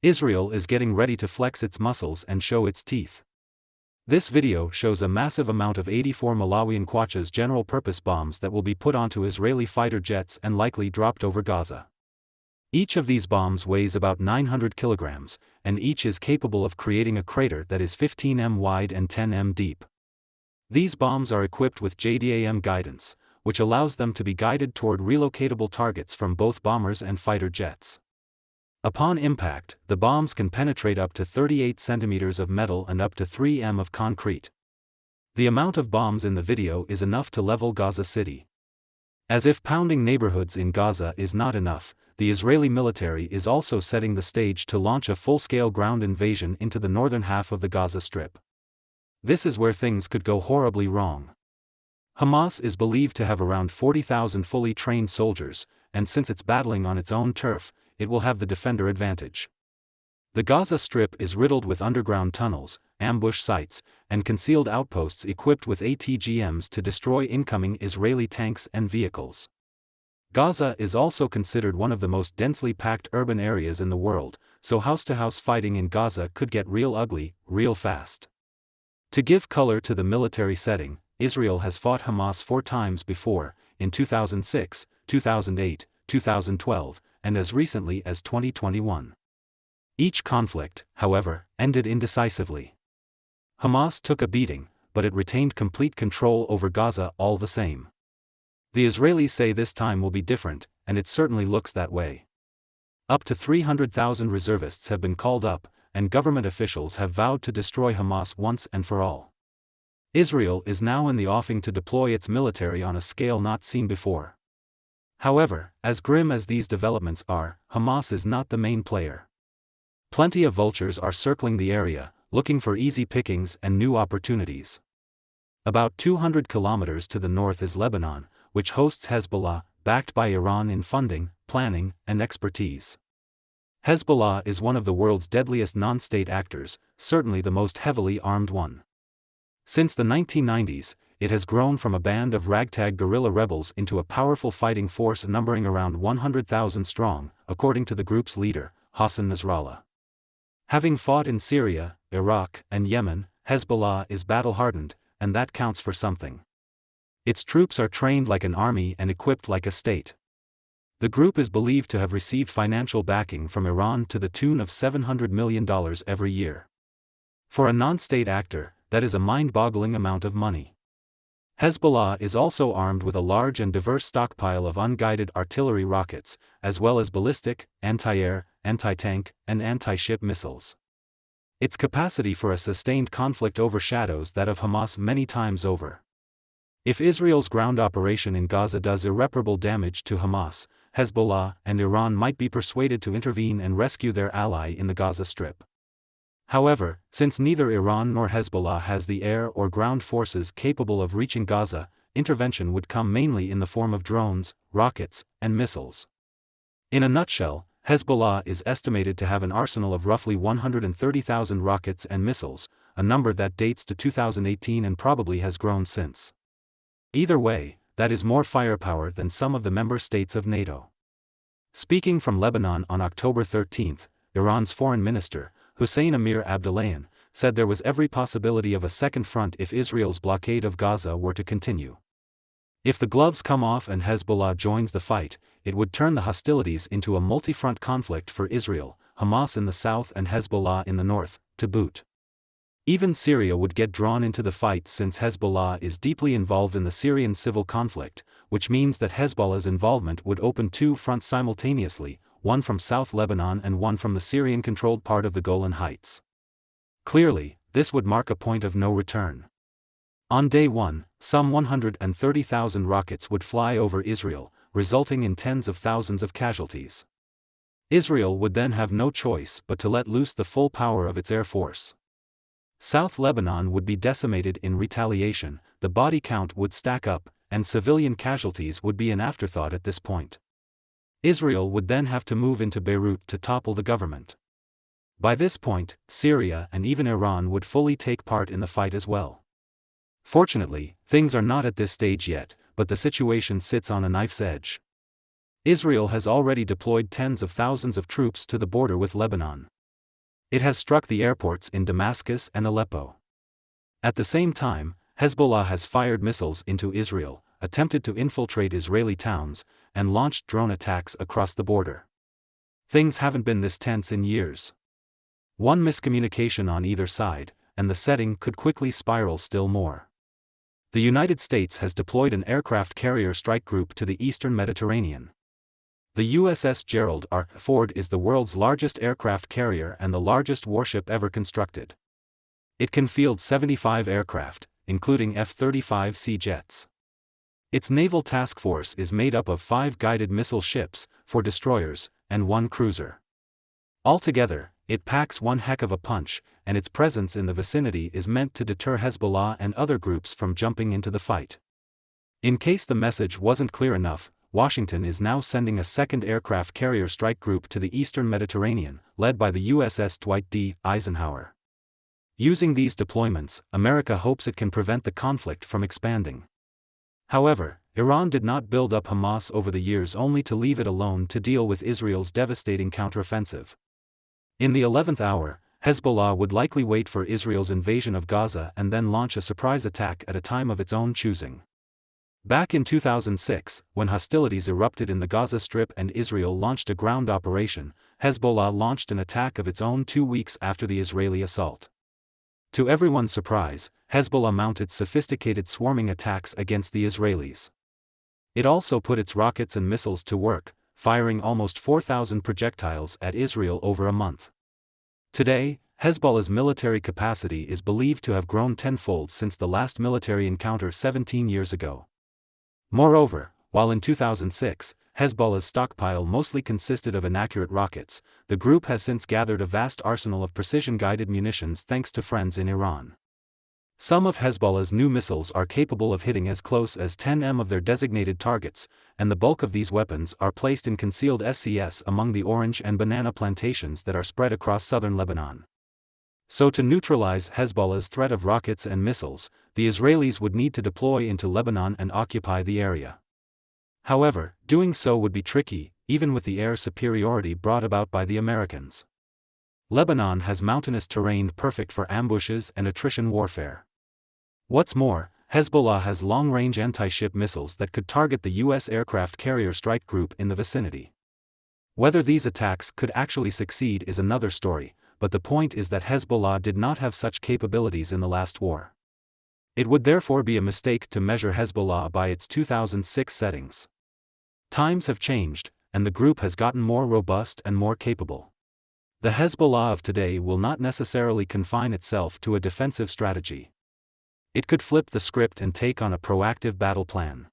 Israel is getting ready to flex its muscles and show its teeth. This video shows a massive amount of 84 Malawian Kwacha's general-purpose bombs that will be put onto Israeli fighter jets and likely dropped over Gaza. Each of these bombs weighs about 900 kilograms, and each is capable of creating a crater that is 15 m wide and 10 m deep. These bombs are equipped with JDAM guidance, which allows them to be guided toward relocatable targets from both bombers and fighter jets. Upon impact, the bombs can penetrate up to 38 centimeters of metal and up to 3 m of concrete. The amount of bombs in the video is enough to level Gaza City. As if pounding neighborhoods in Gaza is not enough, the Israeli military is also setting the stage to launch a full-scale ground invasion into the northern half of the Gaza Strip. This is where things could go horribly wrong. Hamas is believed to have around 40,000 fully trained soldiers, and since it's battling on its own turf, it will have the defender advantage. The Gaza Strip is riddled with underground tunnels, ambush sites, and concealed outposts equipped with ATGMs to destroy incoming Israeli tanks and vehicles. Gaza is also considered one of the most densely packed urban areas in the world, so house-to-house fighting in Gaza could get real ugly, real fast. To give color to the military setting, Israel has fought Hamas 4 times before, in 2006, 2008, 2012, and as recently as 2021. Each conflict, however, ended indecisively. Hamas took a beating, but it retained complete control over Gaza all the same. The Israelis say this time will be different, and it certainly looks that way. Up to 300,000 reservists have been called up, and government officials have vowed to destroy Hamas once and for all. Israel is now in the offing to deploy its military on a scale not seen before. However, as grim as these developments are, Hamas is not the main player. Plenty of vultures are circling the area, looking for easy pickings and new opportunities. About 200 kilometers to the north is Lebanon, which hosts Hezbollah, backed by Iran in funding, planning, and expertise. Hezbollah is one of the world's deadliest non-state actors, certainly the most heavily armed one. Since the 1990s, it has grown from a band of ragtag guerrilla rebels into a powerful fighting force numbering around 100,000 strong, according to the group's leader, Hassan Nasrallah. Having fought in Syria, Iraq, and Yemen, Hezbollah is battle-hardened, and that counts for something. Its troops are trained like an army and equipped like a state. The group is believed to have received financial backing from Iran to the tune of $700 million every year. For a non-state actor, that is a mind-boggling amount of money. Hezbollah is also armed with a large and diverse stockpile of unguided artillery rockets, as well as ballistic, anti-air, anti-tank, and anti-ship missiles. Its capacity for a sustained conflict overshadows that of Hamas many times over. If Israel's ground operation in Gaza does irreparable damage to Hamas, Hezbollah and Iran might be persuaded to intervene and rescue their ally in the Gaza Strip. However, since neither Iran nor Hezbollah has the air or ground forces capable of reaching Gaza, intervention would come mainly in the form of drones, rockets, and missiles. In a nutshell, Hezbollah is estimated to have an arsenal of roughly 130,000 rockets and missiles, a number that dates to 2018 and probably has grown since. Either way, that is more firepower than some of the member states of NATO. Speaking from Lebanon on October 13, Iran's foreign minister, Hussein Amir Abdullahian, said there was every possibility of a second front if Israel's blockade of Gaza were to continue. If the gloves come off and Hezbollah joins the fight, it would turn the hostilities into a multi-front conflict for Israel, Hamas in the south and Hezbollah in the north, to boot. Even Syria would get drawn into the fight since Hezbollah is deeply involved in the Syrian civil conflict, which means that Hezbollah's involvement would open 2 fronts simultaneously, one from South Lebanon and one from the Syrian-controlled part of the Golan Heights. Clearly, this would mark a point of no return. On day 1, some 130,000 rockets would fly over Israel, resulting in tens of thousands of casualties. Israel would then have no choice but to let loose the full power of its air force. South Lebanon would be decimated in retaliation, the body count would stack up, and civilian casualties would be an afterthought at this point. Israel would then have to move into Beirut to topple the government. By this point, Syria and even Iran would fully take part in the fight as well. Fortunately, things are not at this stage yet, but the situation sits on a knife's edge. Israel has already deployed tens of thousands of troops to the border with Lebanon. It has struck the airports in Damascus and Aleppo. At the same time, Hezbollah has fired missiles into Israel, attempted to infiltrate Israeli towns, and launched drone attacks across the border. Things haven't been this tense in years. One miscommunication on either side, and the setting could quickly spiral still more. The United States has deployed an aircraft carrier strike group to the eastern Mediterranean. The USS Gerald R. Ford is the world's largest aircraft carrier and the largest warship ever constructed. It can field 75 aircraft, including F-35C jets. Its naval task force is made up of 5 guided missile ships, 4 destroyers, and 1 cruiser. Altogether, it packs one heck of a punch, and its presence in the vicinity is meant to deter Hezbollah and other groups from jumping into the fight. In case the message wasn't clear enough, Washington is now sending a second aircraft carrier strike group to the eastern Mediterranean, led by the USS Dwight D. Eisenhower. Using these deployments, America hopes it can prevent the conflict from expanding. However, Iran did not build up Hamas over the years only to leave it alone to deal with Israel's devastating counteroffensive. In the 11th hour, Hezbollah would likely wait for Israel's invasion of Gaza and then launch a surprise attack at a time of its own choosing. Back in 2006, when hostilities erupted in the Gaza Strip and Israel launched a ground operation, Hezbollah launched an attack of its own 2 weeks after the Israeli assault. To everyone's surprise, Hezbollah mounted sophisticated swarming attacks against the Israelis. It also put its rockets and missiles to work, firing almost 4,000 projectiles at Israel over a month. Today, Hezbollah's military capacity is believed to have grown tenfold since the last military encounter 17 years ago. Moreover, while in 2006, Hezbollah's stockpile mostly consisted of inaccurate rockets, the group has since gathered a vast arsenal of precision-guided munitions thanks to friends in Iran. Some of Hezbollah's new missiles are capable of hitting as close as 10 m of their designated targets, and the bulk of these weapons are placed in concealed SCS among the orange and banana plantations that are spread across southern Lebanon. So to neutralize Hezbollah's threat of rockets and missiles, the Israelis would need to deploy into Lebanon and occupy the area. However, doing so would be tricky, even with the air superiority brought about by the Americans. Lebanon has mountainous terrain perfect for ambushes and attrition warfare. What's more, Hezbollah has long-range anti-ship missiles that could target the U.S. aircraft carrier strike group in the vicinity. Whether these attacks could actually succeed is another story, but the point is that Hezbollah did not have such capabilities in the last war. It would therefore be a mistake to measure Hezbollah by its 2006 settings. Times have changed, and the group has gotten more robust and more capable. The Hezbollah of today will not necessarily confine itself to a defensive strategy. It could flip the script and take on a proactive battle plan.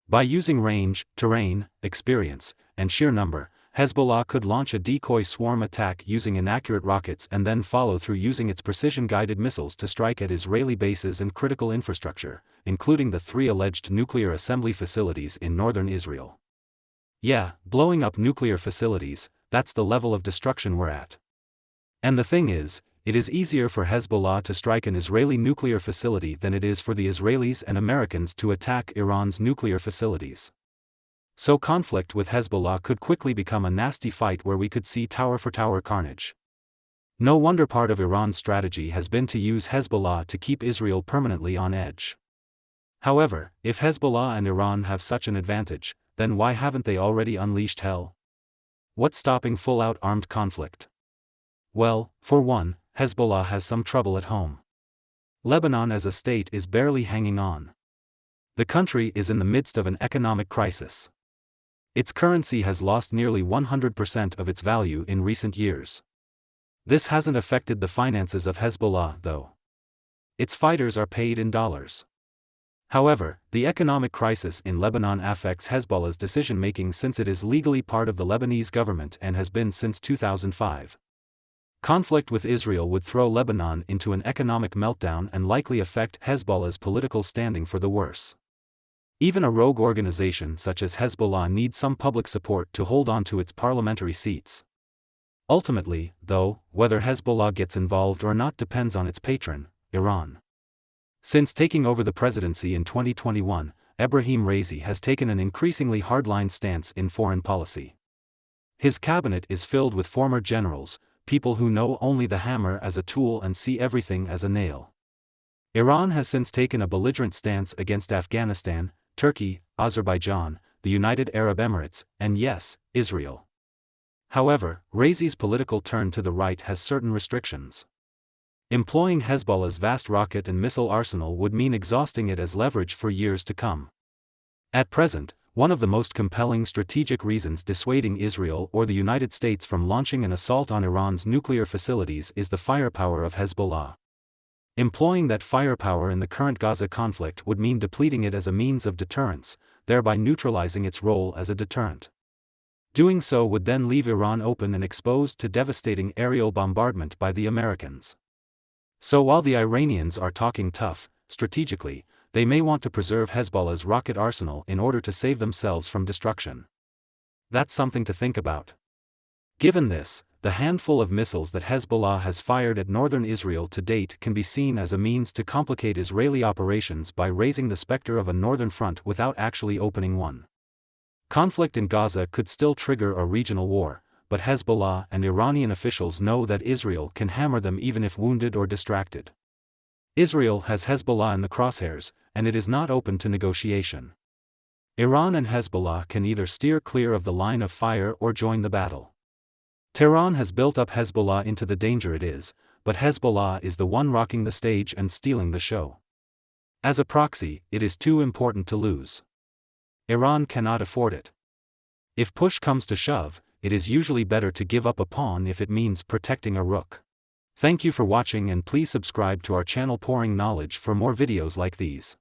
By using range, terrain, experience, and sheer number, Hezbollah could launch a decoy swarm attack using inaccurate rockets and then follow through using its precision-guided missiles to strike at Israeli bases and critical infrastructure, including the 3 alleged nuclear assembly facilities in northern Israel. Yeah, blowing up nuclear facilities, that's the level of destruction we're at. And the thing is, it is easier for Hezbollah to strike an Israeli nuclear facility than it is for the Israelis and Americans to attack Iran's nuclear facilities. So conflict with Hezbollah could quickly become a nasty fight where we could see tower-for-tower carnage. No wonder part of Iran's strategy has been to use Hezbollah to keep Israel permanently on edge. However, if Hezbollah and Iran have such an advantage, then why haven't they already unleashed hell? What's stopping full-out armed conflict? Well, for one, Hezbollah has some trouble at home. Lebanon as a state is barely hanging on. The country is in the midst of an economic crisis. Its currency has lost nearly 100% of its value in recent years. This hasn't affected the finances of Hezbollah, though. Its fighters are paid in dollars. However, the economic crisis in Lebanon affects Hezbollah's decision-making since it is legally part of the Lebanese government and has been since 2005. Conflict with Israel would throw Lebanon into an economic meltdown and likely affect Hezbollah's political standing for the worse. Even a rogue organization such as Hezbollah needs some public support to hold on to its parliamentary seats. Ultimately, though, whether Hezbollah gets involved or not depends on its patron, Iran. Since taking over the presidency in 2021, Ebrahim Raisi has taken an increasingly hardline stance in foreign policy. His cabinet is filled with former generals, people who know only the hammer as a tool and see everything as a nail. Iran has since taken a belligerent stance against Afghanistan, Turkey, Azerbaijan, the United Arab Emirates, and yes, Israel. However, Raisi's political turn to the right has certain restrictions. Employing Hezbollah's vast rocket and missile arsenal would mean exhausting it as leverage for years to come. At present, one of the most compelling strategic reasons dissuading Israel or the United States from launching an assault on Iran's nuclear facilities is the firepower of Hezbollah. Employing that firepower in the current Gaza conflict would mean depleting it as a means of deterrence, thereby neutralizing its role as a deterrent. Doing so would then leave Iran open and exposed to devastating aerial bombardment by the Americans. So while the Iranians are talking tough, strategically, they may want to preserve Hezbollah's rocket arsenal in order to save themselves from destruction. That's something to think about. Given this, the handful of missiles that Hezbollah has fired at northern Israel to date can be seen as a means to complicate Israeli operations by raising the specter of a northern front without actually opening one. Conflict in Gaza could still trigger a regional war, but Hezbollah and Iranian officials know that Israel can hammer them even if wounded or distracted. Israel has Hezbollah in the crosshairs, and it is not open to negotiation. Iran and Hezbollah can either steer clear of the line of fire or join the battle. Tehran has built up Hezbollah into the danger it is, but Hezbollah is the one rocking the stage and stealing the show. As a proxy, it is too important to lose. Iran cannot afford it. If push comes to shove, it is usually better to give up a pawn if it means protecting a rook. Thank you for watching and please subscribe to our channel Pouring Knowledge for more videos like these.